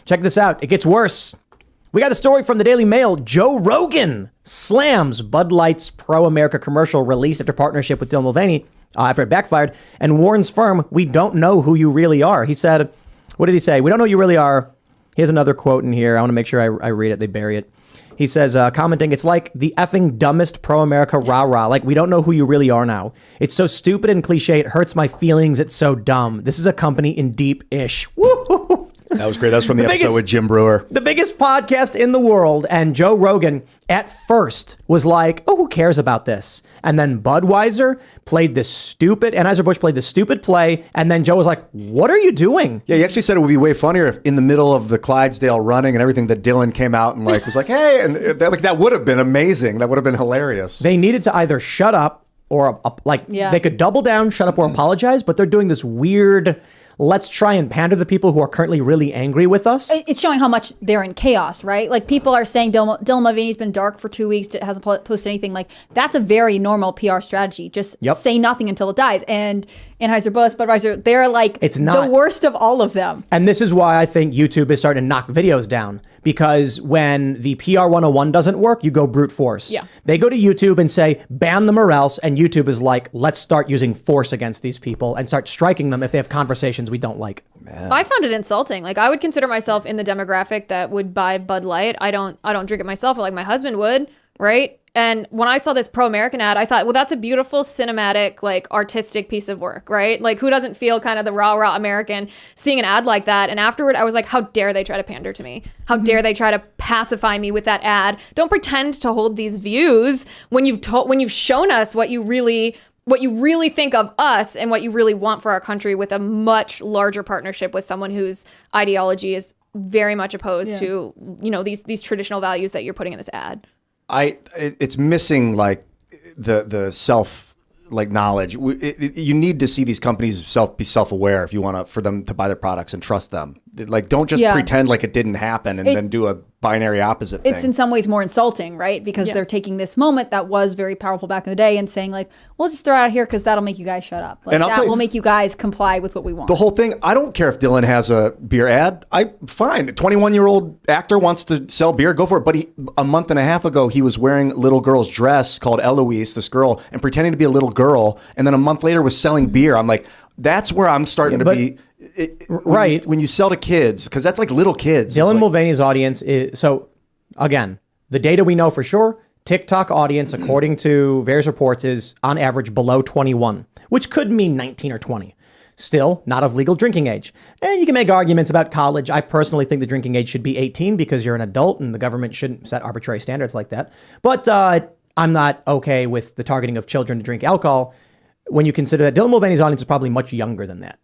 Check this out. It gets worse. We got the story from the Daily Mail. Joe Rogan slams Bud Light's pro-America commercial released after partnership with Dylan Mulvaney after it backfired, and warns firm, we don't know who you really are. He said, what did he say? We don't know who you really are. Here's another quote in here. I want to make sure I read it. They bury it. He says, commenting, it's like the effing dumbest pro-America rah-rah. Like, we don't know who you really are now. It's so stupid and cliche. It hurts my feelings. It's so dumb. This is a company in deep-ish. Woo-hoo-hoo. That was great. That was from the episode with Jim Brewer. The biggest podcast in the world. And Joe Rogan at first was like, oh, who cares about this? And then Budweiser played this stupid, Anheuser-Busch played this stupid play. And then Joe was like, what are you doing? Yeah, he actually said it would be way funnier if in the middle of the Clydesdale running and everything that Dylan came out and like was like, hey, and that would have been amazing. That would have been hilarious. They needed to either shut up or they could double down, shut up or apologize. But they're doing this weird... Let's try and pander to the people who are currently really angry with us. It's showing how much they're in chaos, right? Like, people are saying Dylan Mulvaney's been dark for 2 weeks, hasn't posted anything. Like, that's a very normal PR strategy. Just say nothing until it dies. And Anheuser-Busch, Budweiser, they're like the worst of all of them. And this is why I think YouTube is starting to knock videos down. Because when the PR 101 doesn't work, you go brute force. Yeah. They go to YouTube and say, ban them or else. And YouTube is like, let's start using force against these people and start striking them if they have conversations we don't like. Man. I found it insulting. Like, I would consider myself in the demographic that would buy Bud Light. I don't drink it myself, or like my husband would, right? And when I saw this pro-American ad, I thought, well, that's a beautiful cinematic, like, artistic piece of work, right? Like, who doesn't feel kind of the rah-rah American seeing an ad like that? And afterward, I was like, how dare they try to pander to me? How dare they try to pacify me with that ad? Don't pretend to hold these views when you've shown us what you really think of us and what you really want for our country, with a much larger partnership with someone whose ideology is very much opposed to, these traditional values that you're putting in this ad. It's missing like the self like knowledge. You need to see these companies be self-aware if you want for them to buy their products and trust them. Like, don't just pretend like it didn't happen and then do a binary opposite thing. It's in some ways more insulting, right? Because they're taking this moment that was very powerful back in the day and saying like, we'll just throw it out here because that'll make you guys shut up. Like, that will make you guys comply with what we want. The whole thing, I don't care if Dylan has a beer ad. Fine. A 21-year-old actor wants to sell beer, go for it. But a month and a half ago, he was wearing a little girl's dress called Eloise, this girl, and pretending to be a little girl. And then a month later was selling beer. I'm like, that's where I'm starting to be... right. When you sell to kids, because that's like little kids. Dylan Mulvaney's audience is, so again, the data we know for sure, TikTok audience, according to various reports, is on average below 21, which could mean 19 or 20. Still not of legal drinking age. And you can make arguments about college. I personally think the drinking age should be 18 because you're an adult and the government shouldn't set arbitrary standards like that. But I'm not okay with the targeting of children to drink alcohol when you consider that Dylan Mulvaney's audience is probably much younger than that.